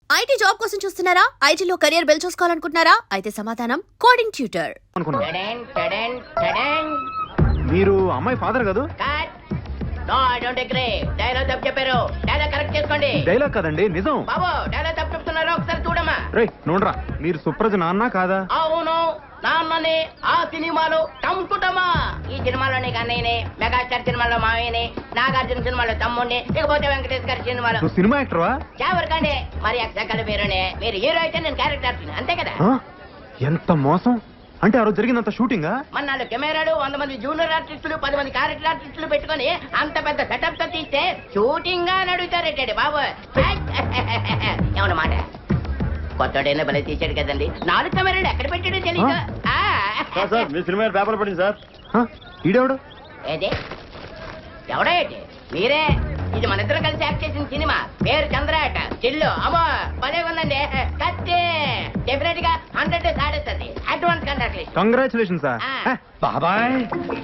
IT job కోసం చూస్తున్నారా? ఐటీలో కెరియర్ బిల్డ్ చూసుకోవాలనుకుంటున్నారా? అయితే సమాధానం కోడింగ్ ట్యూటర్. మీరు అమ్మాయి ఫాదర్ కాదు? No I don't agree. Dialogue తప్పు చెప్పారు. డైలాగ్ కరెక్ట్ చేసుకోండి. డైలాగ్ కదండి, నిజం. బాబు డైలాగ్ తప్పు చెప్తున్నారా? ఒకసారి చూడమ్మా. రేయ్ నోడ్రా, మీరు సుప్రజ నాన్న కాదా? అవును, నాన్నని. ఆ సినిమాలో టంకుటమా. ఈ సినిమాలోని అన్నయ్యని, మెగాస్టార్ సినిమాలో మావయ్యని, నాగార్జున సినిమాలో తమ్ముడిని, ఇకపోతే వెంకటేష్ గారి సినిమాలో నువ్వు సినిమా యాక్టర్వా? చావరకండి. మరి అక్షకల పేరునే. మీరు హీరో అయితే నేను క్యారెక్టర్ అంతే కదా. ఎంత మోసం! అంటే ఆ రోజు జరిగినంత షూటింగా? మన 4 కెమెరాలు, 100 మంది జూనియర్ ఆర్టిస్టులు, 10 మంది క్యారెక్టర్ ఆర్టిస్టులు పెట్టుకుని అంత పెద్ద సెటప్ తో తీస్తే షూటింగ్ గా నడుగుతారేటండి బాబు. ఏమన్నమాట కొత్తడైనా భలే తీసాడు కదండి. 4 కెమెరాలు ఎక్కడ పెట్టాడో తెలీదు. మీ సినిమా పేపర్ పడింది సార్. ఈడెవడు? ఏది ఎవడో ఏంటి? మీరే. ఇది మన ఇద్దరు కలిసి యాక్ట్ చేసిన సినిమా. పేరు చంద్రాట. చిల్లు అమ్మో భలే ఉందండి. కత్తి డెఫినెట్ గా 100 సాడేస్తుంది. Advance congratulation sir. బాబాయ్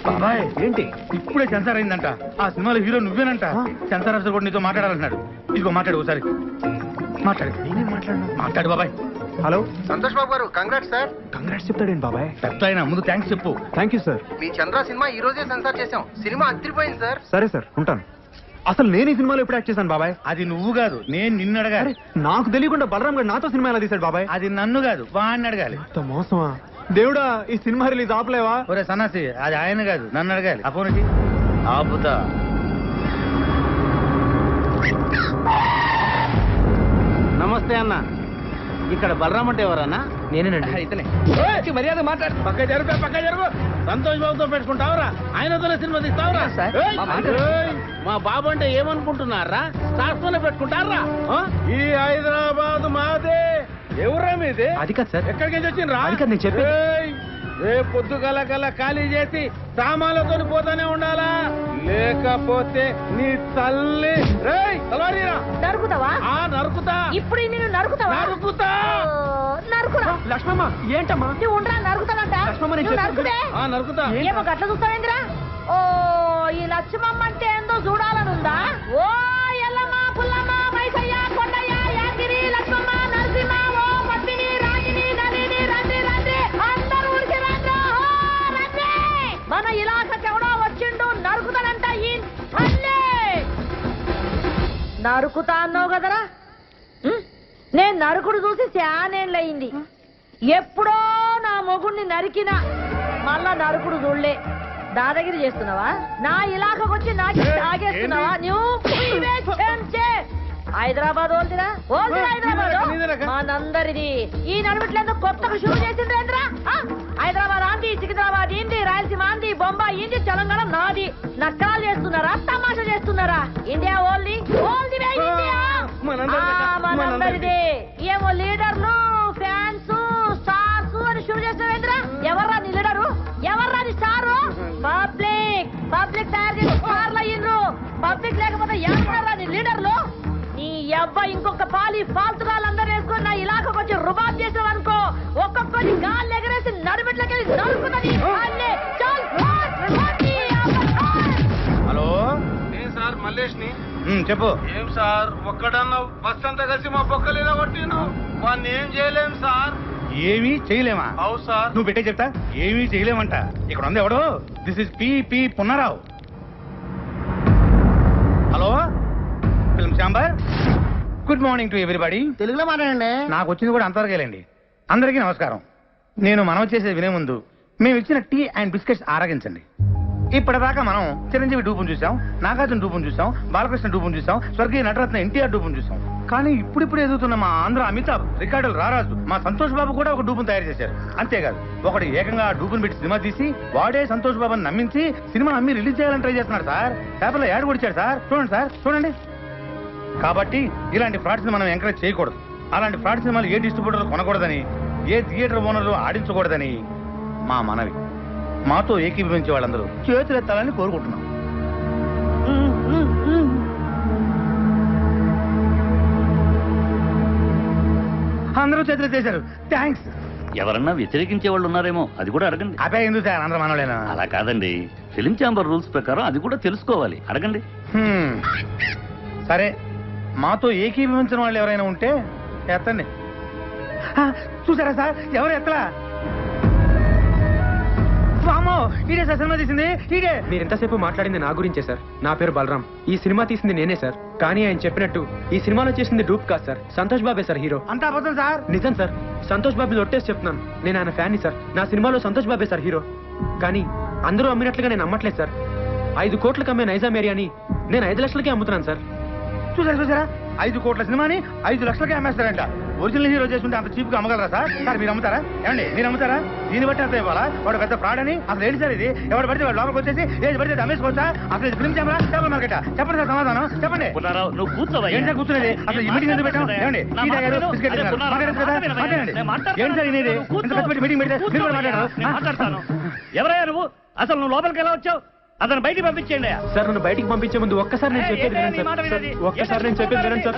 బాబాయ్, ఏంటి ఇప్పుడే సెన్సార్ అయిందంట. ఆ సినిమాలో హీరో నువ్వేనంట. సెన్సార్ ఆఫీసర్ కూడా నీతో మాట్లాడాలన్నాడు. ఇదిగో మాట్లాడు ఒకసారి. మాట్లాడు. నేనే మాట్లాడు బాబాయ్. హలో సంతోష్ బాబు గారు, కంగ్రాట్స్ సార్. కంగ్రాట్స్ చెప్తాడేంటి బాబాయ్? పెద్ద అయినా ముందు థ్యాంక్స్ చెప్పు. Thank you sir. Me Chandra cinema ఈ రోజే సెన్సార్ చేసాం. సినిమా అదిరిపోయింది సార్. సరే సార్, ఉంటాను. అసలు నేను ఈ సినిమాలో ఎప్పుడు యాక్ట్ చేశాను బాబాయ్? అది నువ్వు కాదు, నేను నిన్ను అడగాలి. నాకు తెలియకుండా బలరాం గారు నాతో సినిమా ఎలా తీశాడు బాబాయ్? అది నన్ను కాదు, వాడిని అడగాలి. ఎంత మోసమా దేవుడా! ఈ సినిమా రిలీజ్ ఆపలేవా? ఒరే సన్నాసి, అది ఆయన కాదు, నన్ను అడగాలి. ఆ ఫోన్ ఇచ్చి. ఆపుతా. నమస్తే అన్న. ఇక్కడ బలరాం అంటే ఎవరన్నా? నేనేనండి. ఇతనే. మర్యాద మాట్లాడు. పక్క జరుగు. సంతోష్ బాబుతో పెట్టుకుంటావురా? ఆయనతోనే సినిమా తీస్తావురా? మా బాబు అంటే ఏమనుకుంటున్నారా? శాస్త్రంలో పెట్టుకుంటారా? ఈ హైదరాబాద్ మాదే. ఎవరా మీది? అది కాదు సార్. ఎక్కడికి వచ్చిండ్రా? అది కాదు నేను చెప్పేది. రేపు పొద్దుగల ఖాళీ చేసి సామాన్లతో పోతానే ఉండాలా, లేకపోతే నీ తల్లి తలవారీరా. నరుకుతావా? నరుకుతా. ఇప్పుడు నేను నరుకుతావా? నరుకురా. లక్ష్మమ్మ ఏంటమ్మా? నువ్వు ఉండరా, నరుకుతానంట. లక్ష్మమ్మ నేను నరుకుతే నరుకుతా. ఏమో గట్ల చూస్తావేంద్రా? ఓ ఈ లక్ష్మమ్మ అంటే ఏందో చూడాలనుందా? ఓ ఎల్లమ్మ, పుల్లమ్మ, మైసయ్య, కొండయ్య, యాగిరి, లక్ష్మమ్మ, నరసింహ, ఓ పద్మిని, రాగిని, నలిని, రండి అందరూ ఊరికి రండి. మన ఇలాకకి ఎవడో వచ్చిండు, నరుకుతానంట. ఈ తల్లి నరుకుతా అన్నావు కదరా? నేను నరుకుడు చూసి శానేళ్ళయింది. ఎప్పుడో నా మొగుణ్ణి నరికినా మళ్ళా నరుకుడు చూడలే. దాదాగిరి చేస్తున్నావా? నా ఇలాకకొచ్చి నాకు తాగేస్తున్నావా? హైదరాబాద్ ఓల్దిరా హైదరాబాద్ మనందరిది. ఈ నడుమిట్లేందుకు కొత్తగా షూరు చేసిండ్రేంద్రా? హైదరాబాద్ ఆంది, సికింద్రాబాద్ ఇంది, రాయలసీమ ఆంది, బొంబాయి ఇంది, తెలంగాణ నాది. నక్కరాలు చేస్తున్నారా, తమాషా చేస్తున్నారా? ఇండియా ఓల్ది ఇండియా మనందరిది. ఏమో లీడర్లు, ఫ్యాన్స్, స్టార్స్ అని షూరు చేస్తున్నారేంద్రా? ఎవర్రా నీ లీడరు? ఎవర్రా నీ స్టారు? పబ్లిక్ తయారు చేసి స్టార్లు అయ్యిండ్రు. పబ్లిక్ లేకపోతే ఎవరా నీ లీడర్లు? నీ అబ్బాయి ఇంకొక ఫాల్తుగాళ్ళందరూ వేసుకొని నా ఇలాకకు వచ్చి రుబాబ్ చేసావనుకో, ఒక్కొక్కటి గాలి ఎగరేసి నడిమిట్లకి నడుకున్నది. హలో సార్ మల్లేష్ ని. చెప్పు. ఏం సార్ ఒక్కడన్నా బస్ అంతా కలిసి మా బొక్కలు ఇలా కొట్టిను. వాడిని ఏం చేయలేం సార్. ఏమీ చేయలేమా? అవు సార్. నువ్వు పెట్టే చెప్తా. ఏమీ చేయలేమంట. ఇక్కడ ఉంది ఎవడు? This is P Punnarao. Hello film chamber. Good morning to everybody. తెలుగులో మాట్లాడండి. నాకు వచ్చింది కూడా అంతవరకేలేండి. అందరికీ నమస్కారం. నేను మనవి చేసేది వినే ముందు మేము ఇచ్చిన టీ అండ్ బిస్కెట్స్ ఆరగించండి. ఇప్పటిదాకా మనం చిరంజీవి డూపును చూసాం, నాగార్జున డూపును చూసాం, బాలకృష్ణ డూపును చూసాం, స్వర్గీయ నటరత్న ఎన్టీఆర్ డూపును చూసాం. కానీ ఇప్పుడు ఎదుగుతున్న మా ఆంధ్ర అమితాబ్, రికార్డులు రారాజు, మా సంతోష్ బాబు కూడా ఒక డూపును తయారు చేశారు. అంతేకాదు ఒకటి ఏకంగా డూపును పెట్టి సినిమా తీసి వాడే సంతోష్ బాబుని నమ్మించి సినిమా అమ్మి రిలీజ్ చేయాలని ట్రై చేస్తున్నాడు సార్. పేపర్లో యాడ్ కొడిచాడు సార్. చూడండి సార్, చూడండి. కాబట్టి ఇలాంటి ఫ్రాడ్స్ ని మనం ఎంకరేజ్ చేయకూడదు. అలాంటి ఫ్రాడ్ సినిమాలు ఏ డిస్ట్రిబ్యూటర్లు కొనకూడదని, ఏ థియేటర్ ఓనర్లు ఆడించకూడదని మా మనవి. మాతో ఏకీభవించే వాళ్ళందరూ చేతులెత్తాలని కోరుకుంటున్నాం. అందరూ చేతులెత్తేశారు. థ్యాంక్స్. ఎవరన్నా వ్యతిరేకించే వాళ్ళు ఉన్నారేమో, అది కూడా అడగండి. అదే ఎందుకు సార్ అందరూ మనోళ్ళేనా? అలా కాదండి, ఫిలిం ఛాంబర్ రూల్స్ ప్రకారం అది కూడా తెలుసుకోవాలి. అడగండి. సరే, మాతో ఏకీభవించిన వాళ్ళు ఎవరైనా ఉంటే ఎత్తండి. చూసారా సార్, ఎవరు ఎత్తలా? వామ్మో, ఇదే సార్ సినిమా తీసింది, ఇదే. మీరు ఎంతసేపు మాట్లాడింది నా గురించే సార్. నా పేరు బలరాం. ఈ సినిమా తీసింది నేనే సార్. కానీ ఆయన చెప్పినట్టు ఈ సినిమాలో చేసింది డూప్ కాదు సార్, సంతోష్ బాబే సార్ హీరో. అంతా అబద్ధం సార్. నిజం సార్, సంతోష్ బాబు ఒట్టేసి చెప్తున్నాను. నేను ఆయన ఫ్యాన్ని సార్. నా సినిమాలో సంతోష్ బాబే సార్ హీరో. కానీ అందరూ అమ్మినట్లుగా నేను అమ్మట్లేదు సార్. 5 కోట్లకు అమ్మే నైజాం ఏరియాని నేను 5 లక్షలకే అమ్ముతున్నాను సార్. చూసారా 5 కోట్ల సినిమాని 5 లక్షలకే అమ్మేస్తారంట. ఒరిజినల్ హీరో చేసుకుంటే అంత చీప్ గా అమ్మగలరా సార్? సార్ మీరు అమ్ముతారా? ఏమండి మీరు అమ్ముతారా? దీన్ని బట్టి అంత ఇవ్వాలా? వాడు పెద్ద ఫ్రాడ్ అని అసలు ఏంటి సార్ ఇది? ఎవరు పడితే వాడు లోపలికి వచ్చేసి ఏది పడితే అమ్మేసుకోవచ్చా? అసలు ఇది ఫిల్మ్ ఛాంబరా, చేపల మార్కెటా? చెప్పండి సార్ సమాధానం చెప్పండి. పుల్లారావు, నువ్వు కూర్చోవయ్యా. ఏంటి సార్ కూర్చునేది? అసలు ఈ మీటింగ్ ఎందుకు పెట్టాం? ఏమండి టీ తాగారు, బిస్కెట్ తిన్నారు. మాట్లాడచ్చు కదా? మాట్లాడండి. ఏంటి సార్ ఇది? ఇంత కష్టపడి మీటింగ్ పెడితే మీరు కూడా నేను మాట్లాడతాను. మాట్లాడారు. ఎవరయ్యా నువ్వు? అసలు నువ్వు లోపలికి ఎలా వచ్చావు? అతను బయటికి పంపించేయండి. సార్ నన్ను బయటికి పంపించే ముందు ఒక్కసారి నేను చెప్పేది వినండి సార్. ఒక్కసారి నేను చెప్పేది వినండి sir.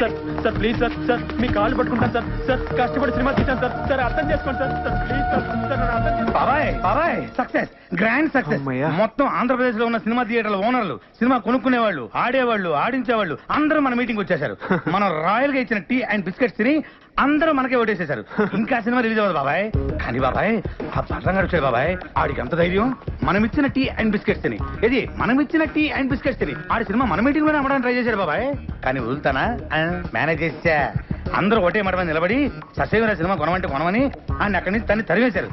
Sir sir please sir. Sir మీ కాళ్ళు పట్టుకుంటాను సార్. సార్ కష్టపడి సినిమా తీశాను సార్. సార్ అర్థం చేసుకోండి sir. Sir please sir. Sir నన్ను అర్థం చేసుకోండి. బాబాయ్ సక్సెస్, గ్రాండ్ సక్సెస్. అమ్మయ్య. మొత్తం ఆంధ్రప్రదేశ్ లో ఉన్న సినిమా థియేటర్ల ఓనర్లు, సినిమా కొనుక్కునేవాళ్ళు, ఆడేవాళ్ళు, ఆడించేవాళ్ళు అందరూ మన మీటింగ్ వచ్చేసారు. మనం రాయల్ గా ఇచ్చిన టీ అండ్ బిస్కెట్స్ తిని అందరూ మనకే ఓటేసేశారు. ఇంకా సినిమా రిలీజ్ అవ్వదు బాబాయ్. కానీ బాబాయ్ ఆ బలరాం గారు వచ్చాడు బాబాయ్. ఆడికి అంత ధైర్యం మనం ఇచ్చిన టీ అండ్ బిస్కెట్స్ తిని. ఇది మనం ఇచ్చిన టీ అండ్ బిస్కెట్స్ తిని ఆడి సినిమా మన మీటింగ్ లోనే అమ్మడానికి ట్రై చేశాడు బాబాయ్. కానీ వదులుతానా? మేనేజ్ చేసా. అందరూ ఒకటే మాట మీద నిలబడి ససేమిరా సినిమా కొనమంటే కొనమని ఆయన అక్కడి నుంచి తన్ని తరివేశారు.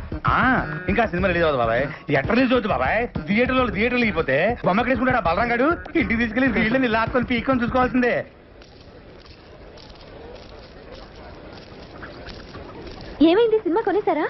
ఇంకా సినిమా రిలీజ్ అవ్వదు బాబాయ్. ఎట్లా రిలీజ్ అవుతుంది బాబాయ్? థియేటర్లు అయిపోతే బొమ్మకేసుకుంటాడు ఆ బలరాం గారు. ఇంటికి తీసుకెళ్లి వీళ్ళని లాక్కొని పీక్కొని చూసుకోవాల్సిందే. ఏమైంది? సినిమా కొనేసారా?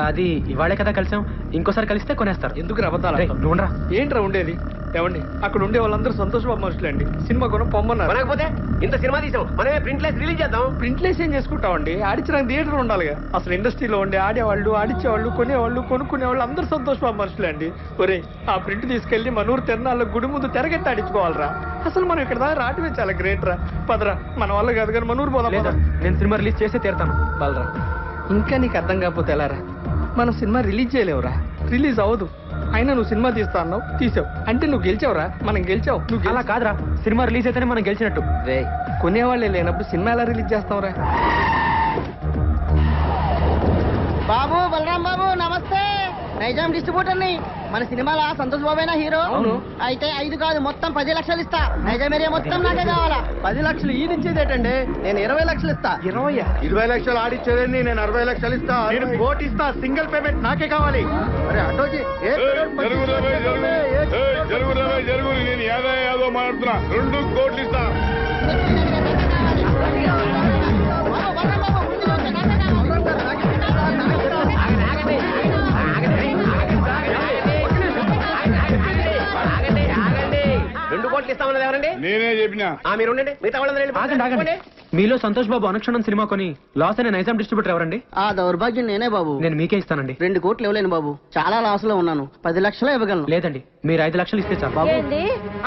అది ఇవాళే కదా కలిసాం. ఇంకోసారి కలిస్తే కొనేస్తారు. ఎందుకు అబద్ధాలు రేయ్, నువ్వు ఉండరా. ఏంట్రా ఉండేది? ఏమండి అక్కడ ఉండే వాళ్ళందరూ సంతోష్ బాబు మనుషులే అండి. సినిమా కొన పొమ్మన్నారు. కొనకపోతే ఇంత సినిమా తీసాం, మనమే ప్రింట్లెస్ రిలీజ్ చేద్దాం. ప్రింట్లెస్ ఏం చేసుకుంటామండి? ఆడించడానికి థియేటర్ ఉండాలిగా. అసలు ఇండస్ట్రీలో ఉండే ఆడేవాళ్ళు, ఆడించేవాళ్ళు, కొనేవాళ్ళు, కొనుక్కునేవాళ్ళు అందరూ సంతోష్ బాబు మనుషులే అండి. ఒరే ఆ ప్రింట్ తీసుకెళ్లి మనూరు తిరణాల్లో గుడి ముందు తెరగెట్టి ఆడించుకోవాలరా. అసలు మనం ఇక్కడ దాకా రావటమే చాలా గ్రేట్ రా. పదరా, మన వల్ల కాదు కానీ మనూరు పోదాం. లేదా నేను సినిమా రిలీజ్ చేసే తీరుతాను. బలరా, ఇంకా నీకు అర్థం కాకపోతే ఎలారా? మనం సినిమా రిలీజ్ చేయలేవురా, రిలీజ్ అవ్వదు. అయినా నువ్వు సినిమా తీస్తా అన్నావు, తీసావు అంటే నువ్వు గెలిచావురా. మనం గెలిచావు. నువ్వు అలా కాదురా, సినిమా రిలీజ్ అయితేనే మనం గెలిచినట్టు. రే కొనేవాళ్ళే లేనప్పుడు సినిమా ఎలా రిలీజ్ చేస్తావురా? బాబు బలరాం బాబు నమస్తే. నైజాం డిస్ట్రిబ్యూటర్ ని. మన సినిమాలో సంతోష్ బాబేనా హీరో? అవును. అయితే 5 కాదు మొత్తం 10 లక్షలు ఇస్తా. నైజాం ఏరియా మొత్తం నాకే కావాలా. 10 లక్షలు ఈడిచ్చేదేటంటే నేను 20 లక్షలు ఇస్తా. 20 లక్షలు ఆడిచ్చేదండి, నేను 60 లక్షలు ఇస్తా. నేను కోటి ఇస్తా. సింగిల్ పేమెంట్ నాకే కావాలి. అరే అటోజీ జరుగురు నేను యాదో మాట్లాడుతున్నా. 2 కోట్లు ఇస్తా. బాబు, బలరాం బాబు, ముందు చూస్తే నాకే కావాలి. ఇస్తామన్నది ఎవరండి? నేనే చెప్పినా. మీరు ఉండండి, మిగతా వాళ్ళందరూ వెళ్ళి ఆగండి ఆగండి. మీలో సంతోష్ బాబు అనుక్షణం సినిమా కొని లాస్ అయిన నైజాం డిస్ట్రిబ్యూటర్ ఎవరండి? ఆ దౌర్భాగ్యం నేనే బాబు. నేను మీకే ఇస్తానండి. 2 కోట్లు ఇవ్వలేను బాబు, చాలా లాస్ లో ఉన్నాను. 10 లక్షలు ఇవ్వగలను. లేదండి, మీరు 5 లక్షలు ఇస్తే చాలు. బాబు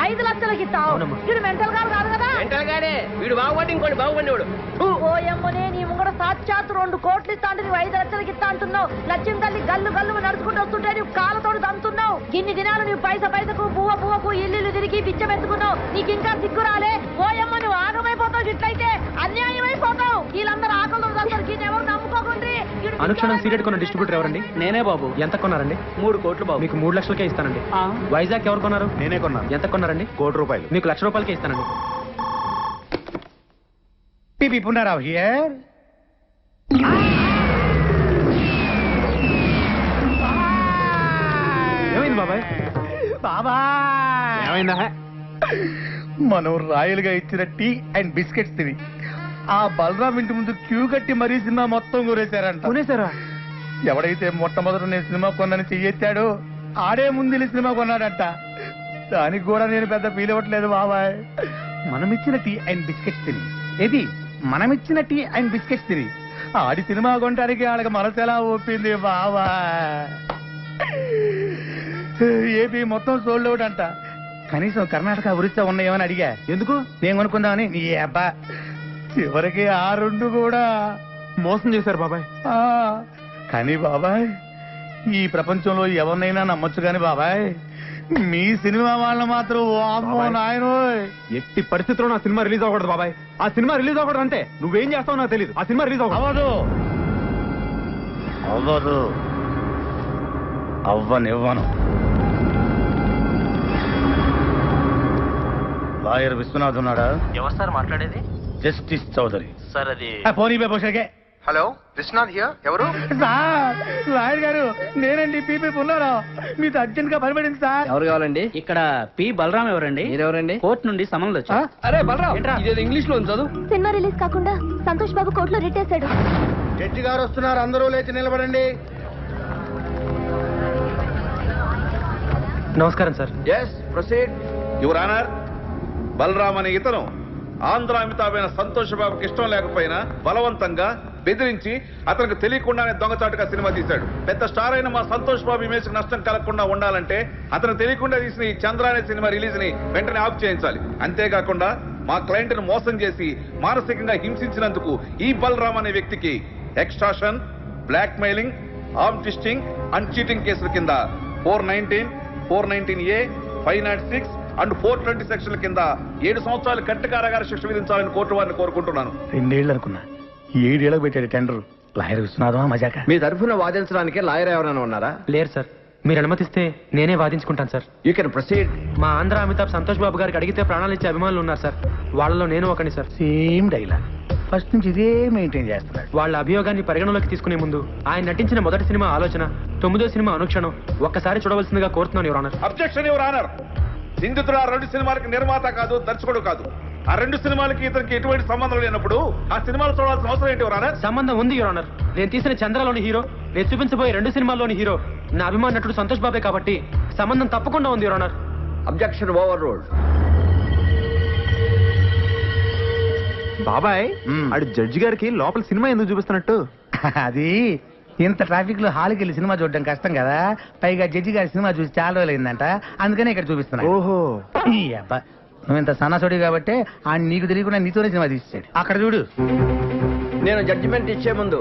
5 లక్షలకి ఇస్తావు? అవునమ్మా. ఇది మెంటల్ కాదు కదా. మెంటల్ గాడే వీడు బాగుపడి ఇంకోటి బాగుపడివాడు. ఓ ఎమ్మనే నీ ముంగడ సాక్షాత్ 2 కోట్లు ఇస్తా అంటే నువ్వు 5 లక్షలకి ఇస్తా అంటున్నావు. లక్ష్యం తల్లి గల్లు గల్లు నడుచుకుంటూ వస్తుంటే నువ్వు కాళ్ళతోడు దంతున్నావు. ఇన్ని దినాలు నువ్వు పైసకు పువ్వకు ఇల్లు తిరిగి పిచ్చం ఎత్తుకున్నావు. నీకు ఇంకా సిగ్గు రాలే? ఓ ఎమ్మ నువ్వు ఆగమైపోతావు. ఇట్లయితే అన్యాయం అయిపోతావు. వీళ్ళందరూ ఆకలి అందరికి ఎవరు నమ్ముకోకుండ్రి. అనుక్షణం సీరియడ్ కొన్న డిస్ట్రిబ్యూటర్ ఎవరండి? నేనే బాబు. ఎంత కొన్నారండి? 3 కోట్లు బాబు. మీకు 3 లక్షలకే ఇస్తానండి. వైజాగ్ ఎవరు కొన్నారు? నేనే కొన్నాను. ఎంత కొన్నారండి? ₹1,00,00,000. మీకు ₹1,00,000కే ఇస్తానండి. పిపి పునరావు హియర్. ఏమైంది బాబాయ్? బాబా ఏమైందా? మనం రాయల్గా ఇచ్చిన టీ అండ్ బిస్కెట్స్ తిని ఆ బలరాం ఇంటి ముందు క్యూ కట్టి మరీ సినిమా మొత్తం కూరేశారంట. కొనేసారా? ఎవడైతే మొట్టమొదట నేను సినిమా కొన్నాను చెయ్యెత్తాడో ఆడే ముందు సినిమా కొన్నాడంట. దానికి కూడా నేను పెద్ద ఫీల్ అవ్వట్లేదు బాబాయ్. మనమిచ్చిన టీ అండ్ బిస్కెట్స్ తిని, ఏది మనమిచ్చిన టీ అండ్ బిస్కెట్స్ తిని ఆడి సినిమా కొనడానికి వాళ్ళకి మనసు ఎలా ఒప్పింది బాబా. ఏపీ మొత్తం సోల్డ్ అవుట్ అంట. కనీసం కర్ణాటక ఒరిస్సా ఉన్నాయేమని అడిగా. ఎందుకు? నేను కొనుక్కుందామని. నీ అబ్బా చివరికి ఆ 2 కూడా మోసం చేశారు బాబాయ్. కానీ బాబాయ్ ఈ ప్రపంచంలో ఎవరినైనా నమ్మొచ్చు కాని బాబాయ్ మీ సినిమా వాళ్ళని మాత్రం వామ్మో బాబాయ్. నాయనోయ్. ఎట్టి పరిస్థితుల్లో నా సినిమా రిలీజ్ అవ్వకూడదు బాబాయ్. ఆ సినిమా రిలీజ్ అవ్వకూడదు అంటే నువ్వేం చేస్తావు నాకు తెలియదు. ఆ సినిమా రిలీజ్ అవ్వదు. అవ్వదు అవ్వనివ్వను. లాయర్ విశ్వనాథ్ ఉన్నాడా? ఎవరు సార్ మాట్లాడేది? జస్టిస్ చౌదరి. సార్ అది పోనీ బేబోషకే. Hello Vishwanath here. ఎవరు? సార్ లాయర్ గారు నేనండి పీపీ ఉన్నారా మీతో అర్జెంట్ గా పనిపడింది సార్. ఎవరు కావాలండి? ఇక్కడ పి బలరాం ఎవరండి? మీరెవరండి? కోర్టు నుండి సమన్లు వచ్చా. అరే బలరాం, ఇదేదో ఇంగ్లీష్ లో చదువు. సినిమా రిలీజ్ కాకుండా సంతోష్ బాబు కోర్టులో రిట్టేశాడు. జడ్జి గారు వస్తున్నారు, అందరూ లేచి నిలబడండి. నమస్కారం sir. Yes proceed. Your honour, Balaram అనే ఇతను ఆంధ్ర అమితాబ్ అయిన సంతోష్ బాబుకి ఇష్టం లేకపోయినా బలవంతంగా బెదిరించి అతనికి తెలియకుండానే దొంగచాటుగా సినిమా తీశాడు. పెద్ద స్టార్ అయిన మా సంతోష్ బాబు ఇమేజ్ నష్టం కలగకుండా ఉండాలంటే అతను తెలియకుండా తీసిన ఈ చంద్ర అనే సినిమా రిలీజ్ ని వెంటనే ఆఫ్ చేయించాలి. అంతేకాకుండా మా క్లయింట్ ను మోసం చేసి మానసికంగా హింసించినందుకు ఈ బలరామ్ అనే వ్యక్తికి extortion, blackmailing, arm twisting and cheating కేసుల కింద 419, 419A, 506 అండ్ 420 సెక్షన్ల కింద 7 సంవత్సరాలు కఠిన కారాగార శిక్ష విధించాలని కోర్టు వారిని కోరుకుంటున్నాను. 2 ఏళ్ళు అనుకున్నా, 7 ఏళ్ళకి పెట్టాడు టెండర్. లాయర్ విశ్వనాథమా మజాక? మీ తరఫున వాదించడానికి లాయర్ ఎవరైనా ఉన్నారా? లేరు సార్. మీరు అనుమతిస్తే నేనే వాదించుకుంటాను సార్. You can proceed. మా ఆంధ్ర అమితాబ్ సంతోష్ బాబు గారికి అడిగితే ప్రాణాలు ఇచ్చే అభిమానులు ఉన్నారు సార్. వాళ్ళలో నేను ఒకని సార్. సేమ్ డైలాగ్, ఫస్ట్ నుంచి ఇదే మెయింటైన్ చేస్తున్నాడు. వాళ్ళ అభియోగాన్ని పరిగణలోకి తీసుకునే ముందు ఆయన నటించిన మొదటి సినిమా ఆలోచన, 9వ సినిమా అనుక్షణం ఒక్కసారి చూడవలసిందిగా కోరుతున్నాను your honour. Objection your honour. నిందితుడు ఆ 2 సినిమాలకి నిర్మాత కాదు, దర్శకుడు కాదు. ఆ 2 సినిమాలకి ఇతనికి ఎటువంటి సంబంధం లేనప్పుడు ఆ సినిమాలు చూడాల్సిన అవసరం ఏంటి యువర్ ఆనర్? సంబంధం ఉంది యువర్ ఆనర్. నేను తీసిన చంద్రలోని హీరో, నేను చూపించబోయే 2 సినిమాల్లోని హీరో నా అభిమాన నటుడు సంతోష్ బాబే కాబట్టి సంబంధం తప్పకుండా ఉంది your honour. Objection over ruled. బాబాయ్, మ్మ్. ఆడు జడ్జి గారికి లోపల సినిమా ఎందుకు చూపిస్తున్నట్టు? అది ఇంత ట్రాఫిక్ లో హాల్కి వెళ్ళి సినిమా చూడడం కష్టం కదా, పైగా జడ్జి గారి సినిమా చూసి చాలా రోజులైందంట, అందుకనే ఇక్కడ చూపిస్తున్నా. ఓహో. ఈ అబ్బా, నువ్వు ఇంత సన్నసోడి కాబట్టి ఆయన నీకు తెలియకుండా నీతోనే సినిమా తీసాడు. అక్కడ చూడు. నేను జడ్జిమెంట్ ఇచ్చే ముందు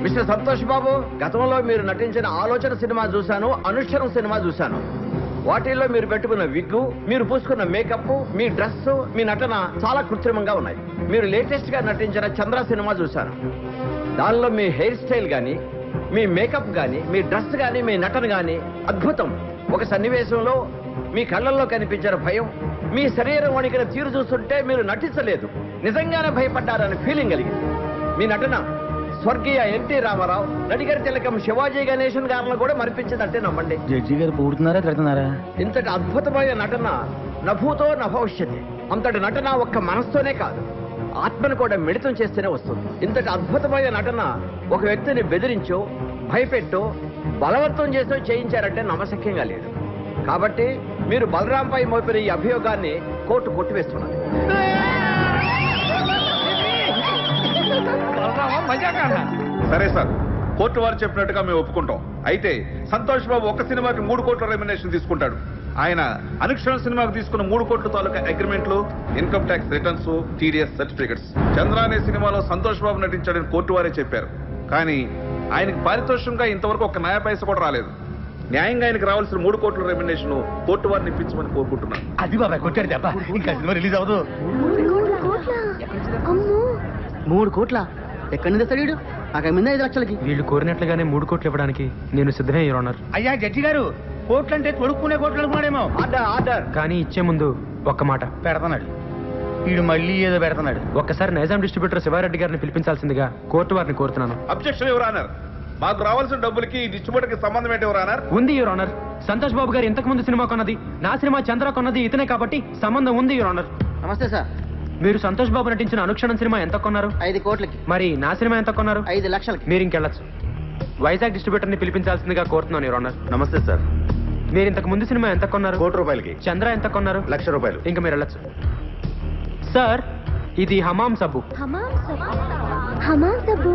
మిస్టర్ సంతోష్ బాబు, గతంలో మీరు నటించిన ఆలోచన సినిమా చూశాను, అనుష్ఠరం సినిమా చూశాను. వాటిల్లో మీరు పెట్టుకున్న విగ్గు, మీరు పూసుకున్న మేకప్, మీ డ్రెస్, మీ నటన చాలా కృత్రిమంగా ఉన్నాయి. మీరు లేటెస్ట్ గా నటించిన చంద్ర సినిమా చూశాను. దానిలో మీ హెయిర్ స్టైల్ గానీ, మీ మేకప్ గానీ, మీ డ్రెస్ గానీ, మీ నటన గానీ అద్భుతం. ఒక సన్నివేశంలో మీ కళ్ళల్లో కనిపించిన భయం, మీ శరీరం వణికిన తీరు చూస్తుంటే మీరు నటించలేదు, నిజంగానే భయపడ్డారని ఫీలింగ్ కలిగింది. మీ నటన స్వర్గీయ ఎన్టీ రామారావు, నడిగర్ తిలకం శివాజీ గణేశన్ గారిని కూడా మరిపించిందంటే నమ్మండి. జడ్జి గారు పూడుతున్నారా తిడుతున్నారా? ఇంతటి అద్భుతమైన నటన నభూతో నభవిష్యతి. అంతటి నటన ఒక్క మనస్తోనే కాదు, ఆత్మను కూడా మిళితం చేస్తేనే వస్తుంది. ఇంతటి అద్భుతమైన నటన ఒక వ్యక్తిని బెదిరించో, భయపెట్టో, బలవంతం చేసో చేయించారంటే నమ్మశక్యంగా లేదు. కాబట్టి మీరు బలరాంపై మోపిన ఈ అభియోగాన్ని కోర్టు కొట్టివేస్తున్నది. సరే సార్, కోర్టు వారు చెప్పినట్టుగా మేము ఒప్పుకుంటాం. అయితే సంతోష్ బాబు ఒక సినిమాకి 3 కోట్ల రెమ్యునరేషన్ తీసుకుంటాడు. ఆయన అనుక్షణ సినిమాకు తీసుకున్న 3 కోట్ల తాలూకా అగ్రిమెంట్లు, income tax returns, TDS certificates. Chandra అనే సినిమాలో సంతోష్ బాబు నటించాడని కోర్టు వారే చెప్పారు. కానీ ఆయనకి పారితోషికంగా ఇంతవరకు ఒక నయా పైస కూడా రాలేదు. న్యాయంగా ఆయనకు రావాల్సిన 3 కోట్ల రెమ్యునరేషన్ కోర్టు వారిని ఇప్పించమని కోరుకుంటున్నాను. అది బాబాయ్ కొట్టాడు దెబ్బ, ఇంకా సినిమా రిలీజ్ అవ్వదు. 3 కోట్ల ఎక్కడి నుంచి తెస్తాడు? నాకు మీద 5 లక్షలకి. వీళ్ళు కోరినట్లుగానే 3 కోట్లు ఇవ్వడానికి నేను సిద్ధమే యువర్ ఆనర్. అయ్యా జడ్జి గారు, కోట్లు అంటే తొడుక్కునే కోట్లు అనుకున్నాడేమో. Order order. కానీ ఇచ్చే ముందు ఒక్క మాట పెడతాడు వీడు, మళ్ళీ ఏదో పెడతాడు. ఒక్కసారి నైజాం డిస్ట్రిబ్యూటర్ శివారెడ్డి గారిని పిలిపించాల్సిందిగా కోర్టు వారిని కోరుతున్నాను. Objection your honour. మాకు రావాల్సిన డబ్బులకి ఈ డిస్ట్రిబ్యూటర్ కి సంబంధం ఏంటి యువర్ ఆనర్? ఉంది యువర్ ఆనర్. సంతోష్ బాబు గారు ఇంతకు ముందు సినిమా కొన్నది, నా సినిమా చంద్ర కొన్నది ఇతనే కాబట్టి సంబంధం ఉంది యువర్ ఆనర్. నమస్తే సార్. మీరు సంతోష్ బాబు నటించిన అనుక్షణం సినిమా ఎంత కొన్నారు? 5 కోట్లకి. మరి నా సినిమా ఎంత కొన్నారు? 5 లక్షలకి. మీరు ఇంకెళ్ళచ్చు. వైజాగ్ డిస్ట్రిబ్యూటర్ ని పిలిపించాల్సిందిగా కోరుతున్నాను యువర్ ఆనర్. నమస్తే సార్. మీరు ఇంతకు ముందు సినిమా ఎంత కొన్నారు? 1 కోటి రూపాయలకి. చంద్ర ఎంత కొన్నారు? 1,00,000 రూపాయలు. ఇంకా మీరు వెళ్ళచ్చు. సార్, ఇది హమాం సబ్బు. హమాం సబ్బు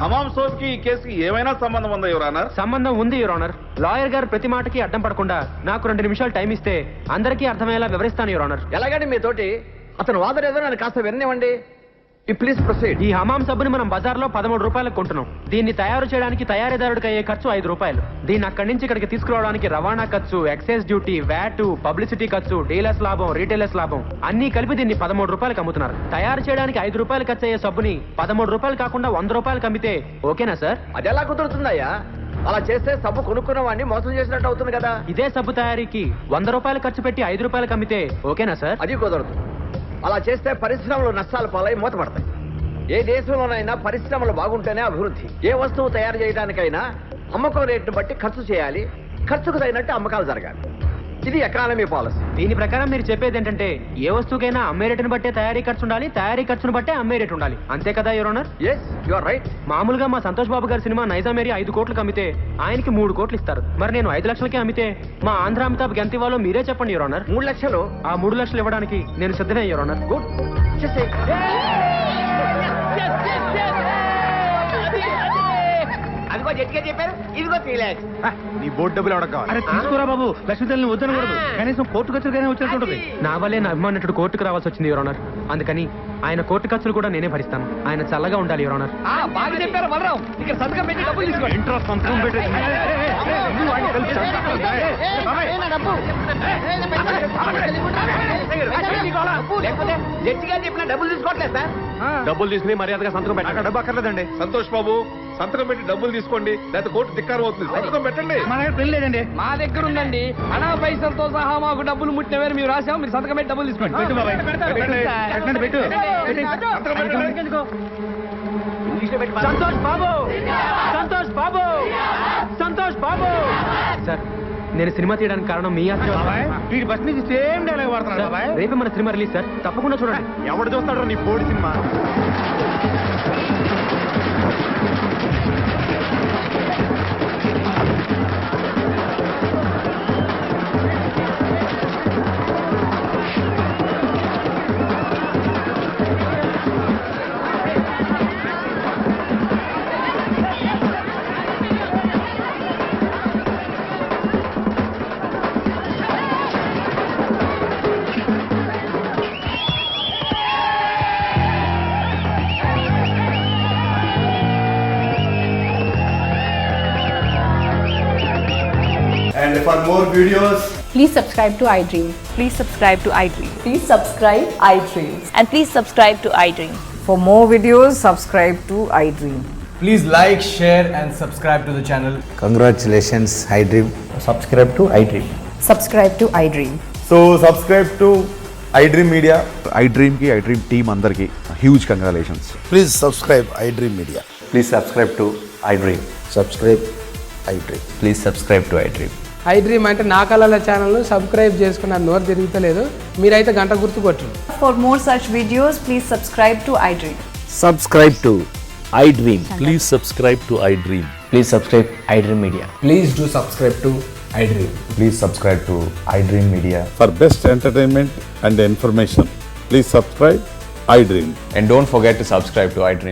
హమాం సోప్ కి ఈ కేసుకి ఏమైనా సంబంధం ఉందా యువర్ ఆనర్? సంబంధం ఉంది యువర్ ఆనర్. లాయర్ గారు ప్రతి మాటకి అడ్డం పడకుండా నాకు 2 నిమిషాలు టైం ఇస్తే అందరికీ అర్థమయ్యేలా వివరిస్తాను యువర్ ఆనర్. ఎలాగండి మీతోటి అతను వాదన ఏదో నన్ను కాస్త విననివ్వండి. Please proceed. ఈ హమాం సబ్బుని మనం బజార్లో 13 రూపాయలకు కొంటున్నాం. దీన్ని తయారు చేయడానికి తయారీదారుడికి అయ్యే ఖర్చు 5 రూపాయలు. దీన్ని అక్కడి నుంచి ఇక్కడికి తీసుకురావడానికి రవాణా ఖర్చు, ఎక్సైజ్ డ్యూటీ, వ్యాట్, పబ్లిసిటీ ఖర్చు, డీలర్స్ లాభం, రీటైలర్స్ లాభం అన్ని కలిపి దీన్ని 13 రూపాయలకు అమ్ముతున్నారు. తయారు చేయడానికి 5 రూపాయలు ఖర్చు అయ్యే సబ్బుని 13 రూపాయలు కాకుండా 100 రూపాయలకు అమ్మితే ఓకేనా సార్? అది ఎలా కుదురుతుందయ్యా? అలా చేస్తే సబ్బు కొనుక్కున్న వాడిని మోసం చేసినట్టు అవుతుంది కదా. ఇదే సబ్బు తయారీకి 100 రూపాయలు ఖర్చు పెట్టి 5 రూపాయలకు అమ్మితే ఓకేనా సార్? అది కుదరదు. అలా చేస్తే పరిశ్రమలు నష్టాల పాలై మూతపడతాయి. ఏ దేశంలోనైనా పరిశ్రమలు బాగుంటేనే అభివృద్ధి. ఏ వస్తువు తయారు చేయడానికైనా అమ్మకం రేటును బట్టి ఖర్చు చేయాలి, ఖర్చుకు తగినట్టు అమ్మకాలు జరగాలి. ఇది ఎకానమీ పాలసీ. దీని ప్రకారం మీరు చెప్పేది ఏంటంటే ఏ వస్తువుకైనా అమ్మే రేటును బట్టే తయారీ ఖర్చు ఉండాలి, తయారీ ఖర్చును బట్టే అమ్మే రేటు ఉండాలి. అంతే కదా your honour? Yes, you are right. మామూలుగా మా సంతోష్ బాబు గారి సినిమా నైజాం ఏరియా 5 కోట్లకు అమ్మితే ఆయనకి 3 కోట్లు ఇస్తారు. మరి నేను 5 లక్షలకే అమ్మితే మా ఆంధ్ర అమితాబ్ ఎంత ఇవ్వాలో మీరే చెప్పండి యువర్ ఆనర్. 3 లక్షలు. ఆ 3 లక్షలు ఇవ్వడానికి నేను సిద్ధమే యువర్ ఆనర్. గుడ్. అదిగో గట్టిగా చెప్పారు, ఇదిగో 3 lakhs. నీ బోర్డు డబ్బులు ఎవడకు కావాలి? అరే తీసుకురా బాబు, లక్ష్మీదేవిని వద్దనకూడదు. కనీసం కోర్టు ఖర్చుగానే వచ్చేస్తుంటది. నా వల్లే నా అభిమానుడు కోర్టుకు రావాల్సి వచ్చింది యువర్ ఆనర్. అందుకని ఆయన కోర్టు ఖర్చులు కూడా నేనే భరిస్తాను. ఆయన చల్లగా ఉండాలి యువర్ ఆనర్. బాగా చెప్పారు బలరాం. ఇక్కడ సంతకం పెట్టి డబ్బులు తీసుకోండి. ఇంట్రెస్ట్ సంతకం పెట్టి లేకపోతే గట్టిగా చెప్పిన డబ్బులు తీసుకోవట్లేదు సార్. డబ్బులు తీసుకుని మర్యాదగా సంతకం పెట్టండి. డబ్బు అక్కర్లేదండి. సంతోష్ బాబు, సంతకం పెట్టి డబ్బులు తీసుకోండి, లేకపోతే కోర్టు ధిక్కారం అవుతుంది. సంతకం పెట్టండి. మన దగ్గర పెళ్లి లేదండి. మా దగ్గర ఉందండి. అనా పైసలతో సహా మాకు డబ్బులు ముట్టిన వేరు మేము రాసాం. మీరు సంతకం పెట్టి డబ్బులు తీసుకోండి. పెట్టు బాబాయ్, పెట్టండి, పెట్టు. సంతకం పెట్టండి. సంతోష్ బాబు, సంతోష్ బాబు, సంతోష్ బాబు. సార్, నేను సినిమా తీయడానికి కారణం మీ బాబాయ్, వీడి బస్ నుంచి సేమ్ డైలాగ్ వాడుతున్నాడు బాబాయ్. రేపే మన సినిమా రిలీజ్ సార్, తప్పకుండా చూడండి. ఎవడు చూస్తాడు నీ board cinema? And for more videos, Please subscribe to iDream. Please subscribe to iDream. Please subscribe iDream. And please subscribe to iDream. For more videos, subscribe to iDream. please like, share and subscribe to the channel. Congratulations iDream. Subscribe to iDream. Subscribe to iDream. So subscribe to iDream Media. iDream ki iDream team andarki huge congratulations. Please subscribe iDream Media. Please subscribe to iDream. Subscribe iDream. Please subscribe to iDream. iDream అంటే నా కళల channel subscribe చేసుకున్న నోరు తిరుగుతలేదు. మీరైతే గంట గుర్తు కొట్టండి. For more such videos, please subscribe to iDream. Subscribe to iDream. Please subscribe to iDream. Please subscribe iDream Media. Please do subscribe to iDream. Please subscribe to iDream Media. For best entertainment and information, please subscribe iDream. And don't forget to subscribe to iDream.